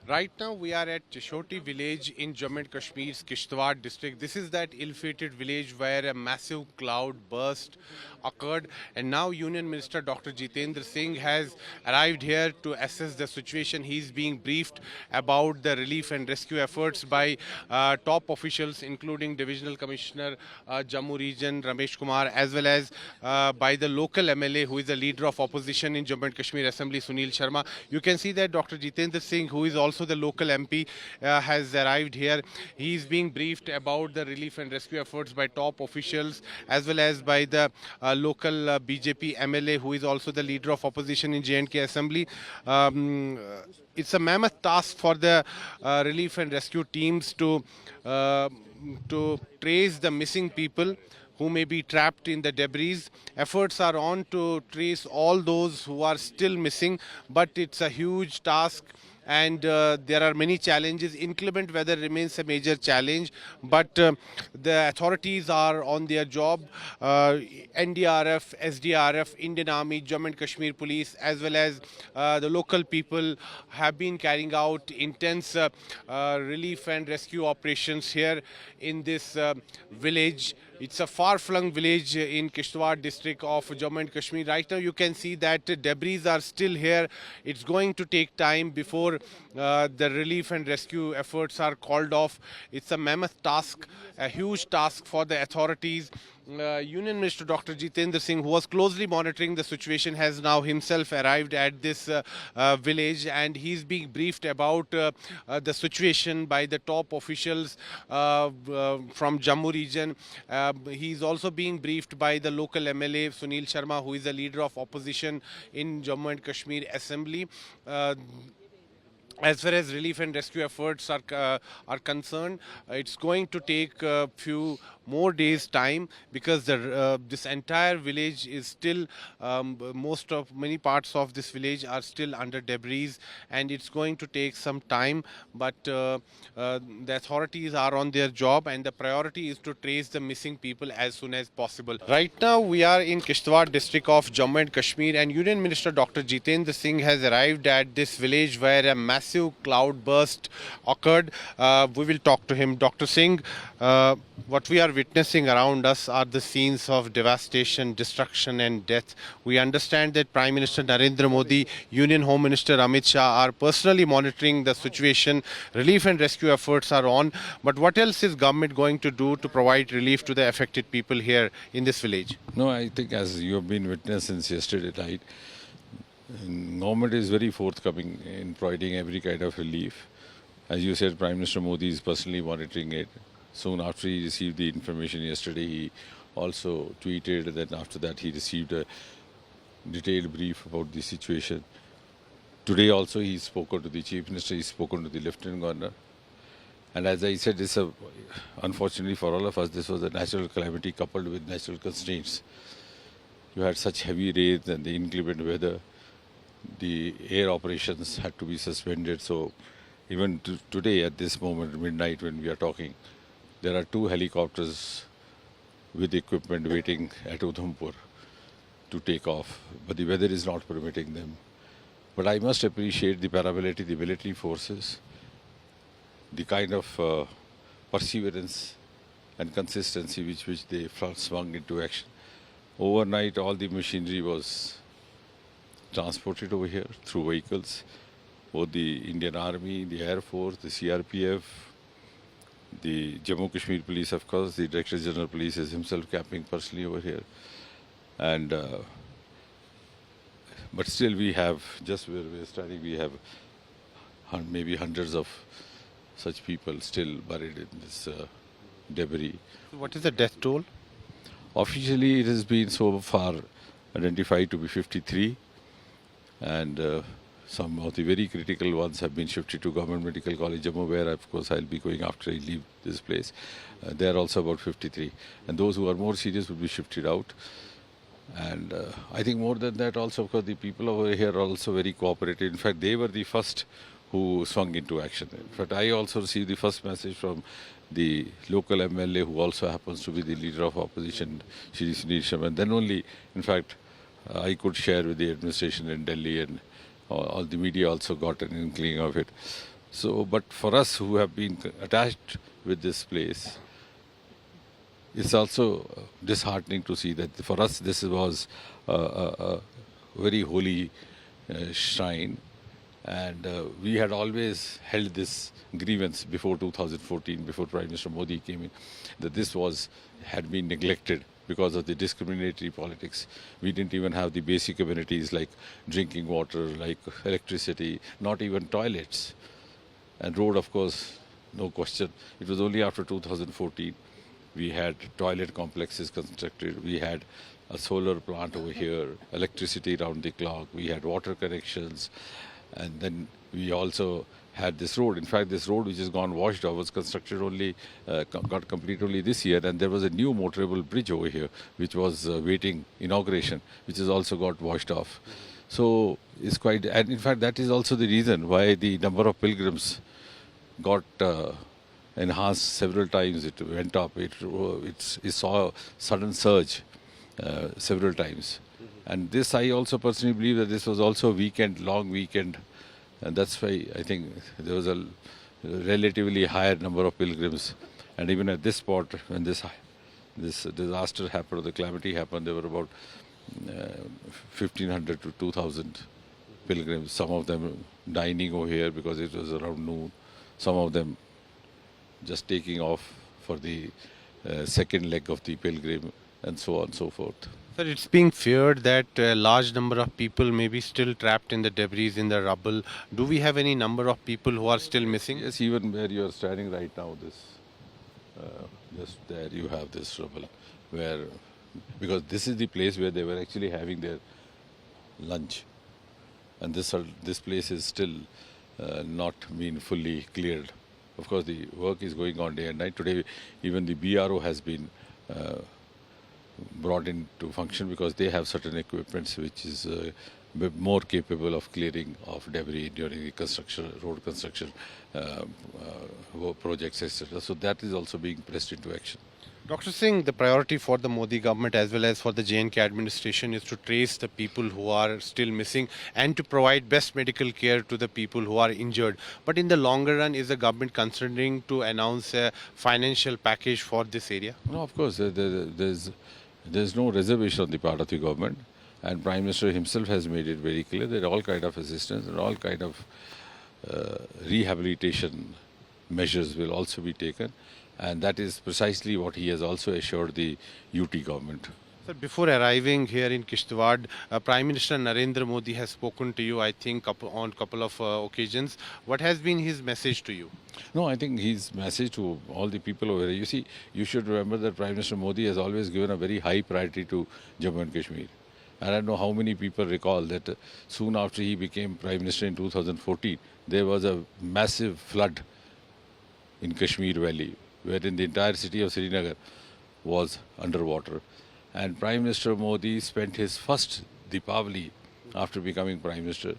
Right now, we are at Chashoti village in Jammu and Kashmir's Kishtwar district. This is that ill-fated village where a massive cloud burst occurred, and now Union Minister Dr. Jitendra Singh has arrived here to assess the situation. He's being briefed about the relief and rescue efforts by top officials, including Divisional Commissioner Jammu Region Ramesh Kumar, as well as by the local MLA who is the leader of opposition in Jammu and Kashmir Assembly, Sunil Sharma. You can see that Dr. Jitendra Singh, who is also the local MP, has arrived here. He is being briefed about the relief and rescue efforts by top officials as well as by the local BJP MLA, who is also the leader of opposition in J&K Assembly. It's a mammoth task for the relief and rescue teams uh, to trace the missing people who may be trapped in the debris. Efforts are on to trace all those who are still missing, but it's a huge task and there are many challenges. Inclement weather remains a major challenge, but the authorities are on their job. NDRF, SDRF, Indian Army, Jammu and Kashmir Police, as well as the local people have been carrying out intense relief and rescue operations here in this village. It's a far-flung village in Kishtwar district of Jammu and Kashmir. Right now you can see that debris are still here. It's going to take time before the relief and rescue efforts are called off. It's a mammoth task, a huge task for the authorities. Union Minister Dr. Jitendra Singh, who was closely monitoring the situation, has now himself arrived at this village, and he's being briefed about the situation by the top officials from Jammu region. He's also being briefed by the local MLA Sunil Sharma, who is the leader of opposition in Jammu and Kashmir Assembly. As far as relief and rescue efforts are concerned, it's going to take a few more days time because this entire village is still many parts of this village are still under debris, and it's going to take some time, but the authorities are on their job and the priority is to trace the missing people as soon as possible. Right now we are in Kishtwar district of Jammu and Kashmir, and Union Minister Dr. Jitendra Singh has arrived at this village where a massive cloud burst occurred. We will talk to him. Dr. Singh, what we are witnessing around us are the scenes of devastation, destruction and death. We understand that Prime Minister Narendra Modi, Union Home Minister Amit Shah are personally monitoring the situation. Relief and rescue efforts are on. But what else is government going to do to provide relief to the affected people here in this village? No, I think as you have been witness since yesterday night, government is very forthcoming in providing every kind of relief. As you said, Prime Minister Modi is personally monitoring it. Soon after he received the information yesterday, he also tweeted that after that he received a detailed brief about the situation. Today also he spoken to the Chief Minister, he spoken to the Lieutenant Governor. And as I said, unfortunately for all of us, this was a natural calamity coupled with natural constraints. You had such heavy rains and the inclement weather. The air operations had to be suspended. So even today at this moment, midnight when we are talking, there are 2 helicopters with equipment waiting at Udhampur to take off. But the weather is not permitting them. But I must appreciate the paramilitary, the military forces, the kind of perseverance and consistency which they swung into action. Overnight, all the machinery was transported over here through vehicles. Both the Indian Army, the Air Force, the CRPF, the Jammu Kashmir Police, of course, the Director General Police is himself camping personally over here. And but still we have, just where we are standing, we have maybe hundreds of such people still buried in this debris. What is the death toll? Officially, it has been so far identified to be 53, and some of the very critical ones have been shifted to Government Medical College Jammu, where of course I'll be going after I leave this place. They are also about 53, and those who are more serious will be shifted out. And I think more than that also, of course, the people over here are also very cooperative. In fact, they were the first who swung into action. In fact, I also received the first message from the local MLA, who also happens to be the leader of opposition, Shri Sunil Sharma. And then only, in fact, I could share with the administration in Delhi, and all the media also got an inkling of it. So, but for us who have been attached with this place, it's also disheartening to see that for us this was a very holy shrine, and we had always held this grievance before 2014, before Prime Minister Modi came in, that this had been neglected because of the discriminatory politics. We didn't even have the basic amenities like drinking water, like electricity, not even toilets. And road, of course, no question. It was only after 2014 we had toilet complexes constructed. We had a solar plant over here, electricity round the clock. We had water connections, and then we also had this road. In fact, this road which has gone washed off was constructed only, got complete only this year, and there was a new motorable bridge over here which was waiting inauguration, which has also got washed off. So it's quite, and in fact that is also the reason why the number of pilgrims got enhanced several times. It went up. It saw a sudden surge several times. And this, I also personally believe that this was also a weekend, long weekend, and that's why I think there was a relatively higher number of pilgrims. And even at this spot, when this disaster happened, or the calamity happened, there were about 1,500 to 2,000 pilgrims. Some of them dining over here because it was around noon. Some of them just taking off for the second leg of the pilgrim, and so on and so forth. Sir, it's being feared that a large number of people may be still trapped in the debris, in the rubble. Do we have any number of people who are still missing? Yes, even where you are standing right now, just there you have this rubble, where, because this is the place where they were actually having their lunch, and this place is still not been fully cleared. Of course, the work is going on day and night. Today, even the BRO has been brought into function because they have certain equipments which is more capable of clearing of debris during the construction, road construction projects, etc. So that is also being pressed into action. Dr. Singh, the priority for the Modi government as well as for the J&K administration is to trace the people who are still missing and to provide best medical care to the people who are injured. But in the longer run, is the government considering to announce a financial package for this area? No, of course, there's no reservation on the part of the government, and Prime Minister himself has made it very clear that all kind of assistance and all kind of rehabilitation measures will also be taken, and that is precisely what he has also assured the UT government. Sir, before arriving here in Kishtwar, Prime Minister Narendra Modi has spoken to you, I think, on couple of occasions. What has been his message to you? No, I think his message to all the people over here, you see, you should remember that Prime Minister Modi has always given a very high priority to Jammu and Kashmir. And I don't know how many people recall that soon after he became Prime Minister in 2014, there was a massive flood in Kashmir Valley, wherein the entire city of Srinagar was underwater. And Prime Minister Modi spent his first Deepavali after becoming Prime Minister,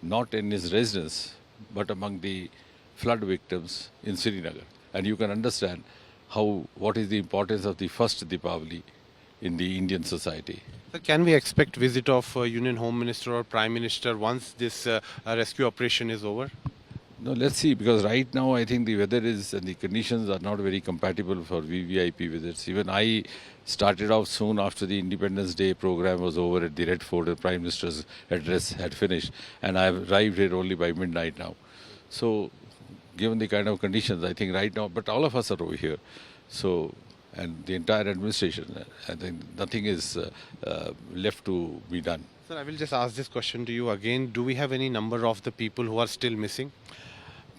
not in his residence, but among the flood victims in Srinagar. And you can understand what is the importance of the first Deepavali in the Indian society. Sir, can we expect visit of Union Home Minister or Prime Minister once this rescue operation is over? No, let's see, because right now I think the weather is and the conditions are not very compatible for VVIP visits. Even I started off soon after the Independence Day program was over at the Red Fort. The Prime Minister's address had finished, and I have arrived here only by midnight now. So, given the kind of conditions, I think right now, but all of us are over here. So, and the entire administration, I think nothing is left to be done. Sir, I will just ask this question to you again. Do we have any number of the people who are still missing?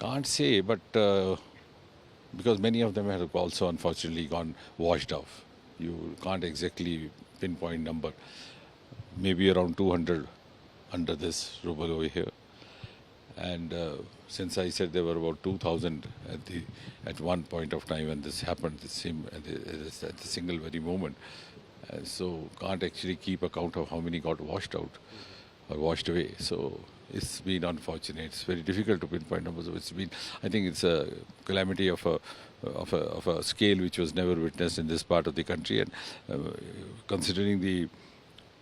Can't say, but because many of them have also unfortunately gone washed off. You can't exactly pinpoint number. Maybe around 200 under this rubble over here. And since I said there were about 2,000 at one point of time when this happened, at the single very moment. So can't actually keep account of how many got washed out or washed away. So it's been unfortunate. It's very difficult to pinpoint numbers. I think it's a calamity of a scale which was never witnessed in this part of the country. And considering the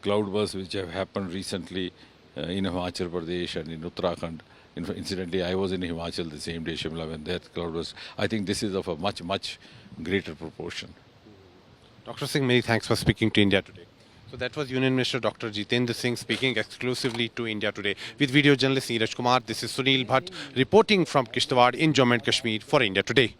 cloudbursts which have happened recently in Himachal Pradesh and in Uttarakhand, Incidentally, I was in Himachal the same day, Shimla, when that cloud was. I think this is of a much, much greater proportion. Dr. Singh, many thanks for speaking to India Today. So that was Union Minister Dr. Jitendra Singh speaking exclusively to India Today. With video journalist Neeraj Kumar, this is Sunil Bhatt reporting from Kishtwar in Jammu and Kashmir for India Today.